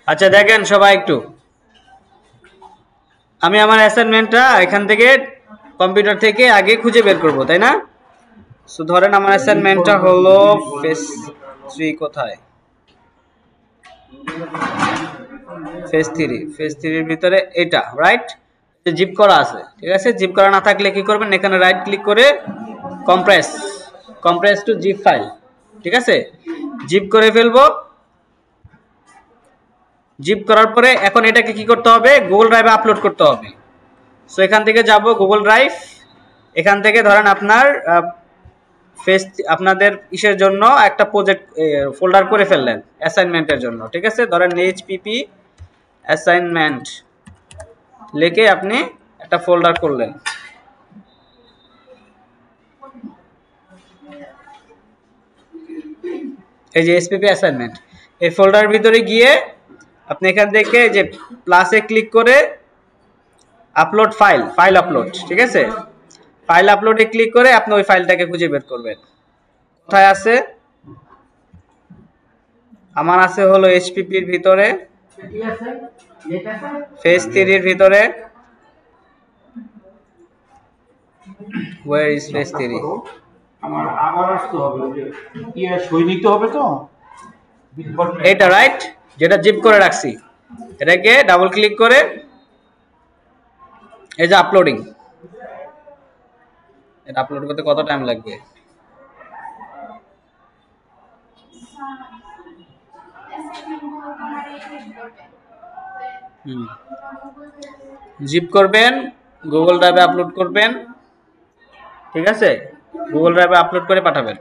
আচ্ছা দেখেন সবাই একটু, আমি আমার অ্যাসাইনমেন্টটা এখান থেকে কম্পিউটার থেকে আগে খুঁজে বের করব, তাই না? সো ধরেন আমার অ্যাসাইনমেন্টটা হলো ফেজ 3, কোথায় ফেজ 3 এর ভিতরে এটা, রাইট? জিপ করা আছে, ঠিক আছে? জিপ করা না থাকলে কি করবেন, এখানে রাইট ক্লিক করে কম্প্রেস টু জিপ ফাইল, ঠিক আছে? জিপ করে ফেলবো। জিপ করার পরে এখন এটাকে কি করতে হবে, গুগল ড্রাইভে আপলোড করতে হবে। সো এখান থেকে যাব গুগল ড্রাইভ, এখান থেকে ধরেন আপনাদের ইসের জন্য একটা প্রজেক্ট ফোল্ডার করে ফেললেন অ্যাসাইনমেন্টের জন্য, ঠিক আছে? ধরেন এইচপিপি অ্যাসাইনমেন্ট লিখে আপনি একটা ফোল্ডার করলেন। এই যে এইচপিপি অ্যাসাইনমেন্ট, এই ফোল্ডারের ভিতরে গিয়ে আপনি এখান থেকে যে প্লাসে ক্লিক করে আপলোড ফাইল আপলোড, ঠিক আছে? ফাইল আপলোডে ক্লিক করে আপনি ওই ফাইলটাকে খুঁজে বের করবেন। কোথায় আছে? আমার আছে হলো এইচপিপির ভিতরে, ফেজ 3 এর ভিতরে। where is phase 3? আমার আবার আসতে হবে, কি সই নিতে হবে তো এটা, রাইট? যেটা জিপ করে রাখছি, এটাকে ডাবল ক্লিক করে এই যে আপলোডিং, এটা আপলোড করতে কত টাইম লাগবে? জিপ করবেন, গুগল ড্রাইভে আপলোড করবেন, ঠিক আছে? গুগল ড্রাইভে আপলোড করে পাঠাবেন।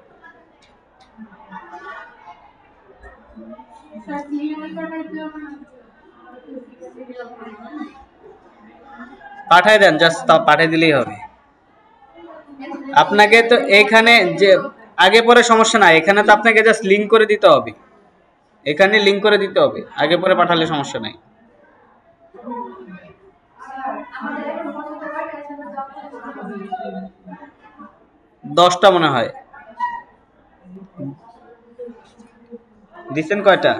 পাঠাই দেন, জাস্ট তা পাঠিয়ে দিলেই হবে। আপনাকে তো এখানে যে আগে পরে সমস্যা নাই, এখানে তো আপনাকে জাস্ট লিংক করে দিতে হবে, এখানে লিংক করে দিতে হবে, আগে পরে পাঠালে সমস্যা নাই। দশটা মনে হয় দিচ্ছেন, কয়টা?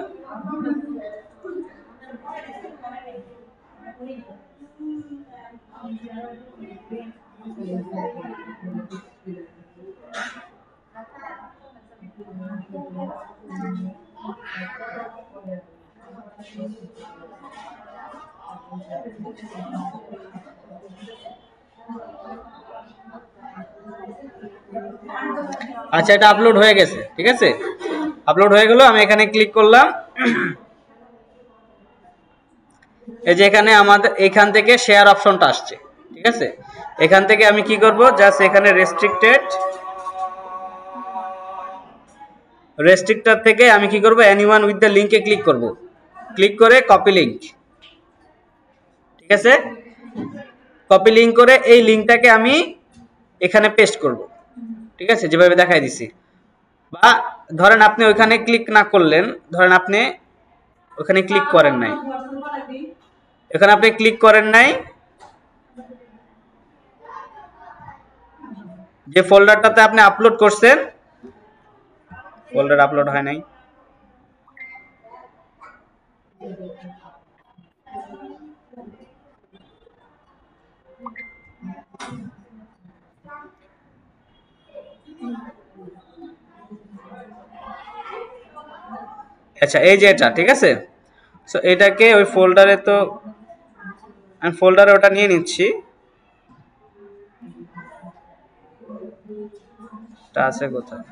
আচ্ছা, এটা আপলোড হয়ে গেছে, ঠিক আছে? আপলোড হয়ে গেল, আমি এখানে ক্লিক করলাম। এই যে এখানে আমাদের এখান থেকে শেয়ার অপশনটা আসছে, ঠিক আছে? এখান থেকে আমি কি করব, জাস্ট এখানে রেস্ট্রিক্টেড থেকে আমি কি করব, এনিওয়ান উইথ দ্য লিংকে ক্লিক করব। ক্লিক করে কপি লিংক, ঠিক আছে? কপি লিংক করে এই লিংকটাকে আমি এখানে পেস্ট করব, ঠিক আছে? যেভাবে দেখাই দিছি। বা ধরেন আপনি ওইখানে ক্লিক না করলেন, ধরেন আপনি ওখানে ক্লিক করেন নাই, এখানে আপনি ক্লিক করেন নাই, যে ফোল্ডারটাতে আপনি আপলোড করছেন, ফোল্ডার আপলোড হয় নাই। আচ্ছা, এই যে এটা, ঠিক আছে? সো এটাকে ওই ফোল্ডারে, তো আমি ফোল্ডারে ওটা নিয়ে নিচ্ছি, এটা আছে কোথায়?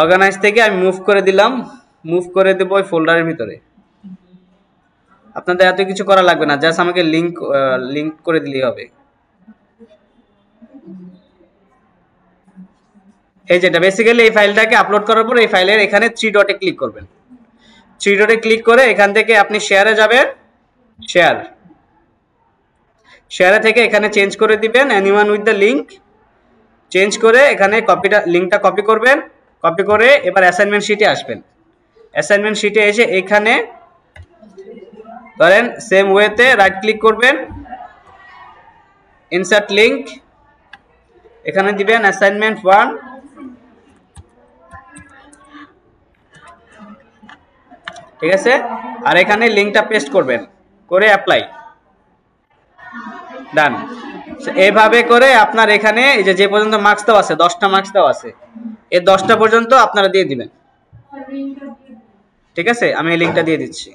অর্গানাইজ থেকে আমি মুভ করে দিলাম, মুভ করে দেব ওই ফোল্ডারের ভিতরে। আপনাদের এত কিছু করা লাগবে না, জাস্ট আমাকে লিংক করে দিলেই হবে। এই যেটা বেসিক্যালি এই ফাইলটাকে আপলোড করার পর এই ফাইলের এখানে 3 ডটে ক্লিক করবেন। 3 ডটে ক্লিক করে এখান থেকে আপনি শেয়ারে যাবেন, শেয়ারে থেকে এখানে চেঞ্জ করে দিবেন anyone with the link, change করে এখানে লিংকটা কপি করবেন, কপি করে এবার অ্যাসাইনমেন্ট শিটে আসবেন। অ্যাসাইনমেন্ট শিটে এসে এখানে ধরেন সেম ওয়েতে রাইট ক্লিক করবেন, ইনসার্ট লিংক, এখানে দিবেন অ্যাসাইনমেন্ট 1, ঠিক আছে। আর এখানে লিংকটা পেস্ট করবেন, করে অ্যাপ্লাই, ডান। এইভাবে করে আপনার এখানে এই যে পর্যন্ত মার্কস দেওয়া আছে, 10টা মার্কস দেওয়া আছে, এই 10টা পর্যন্ত আপনারা দিয়ে দিবেন, ঠিক আছে। আমি এই লিংকটা দিয়ে দিচ্ছি।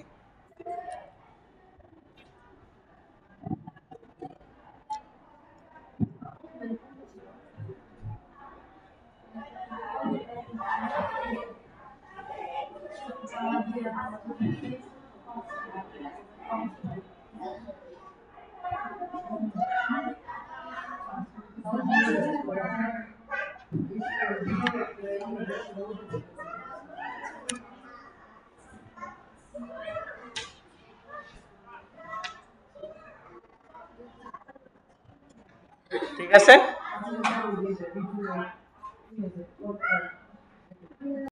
ঠিক আছে।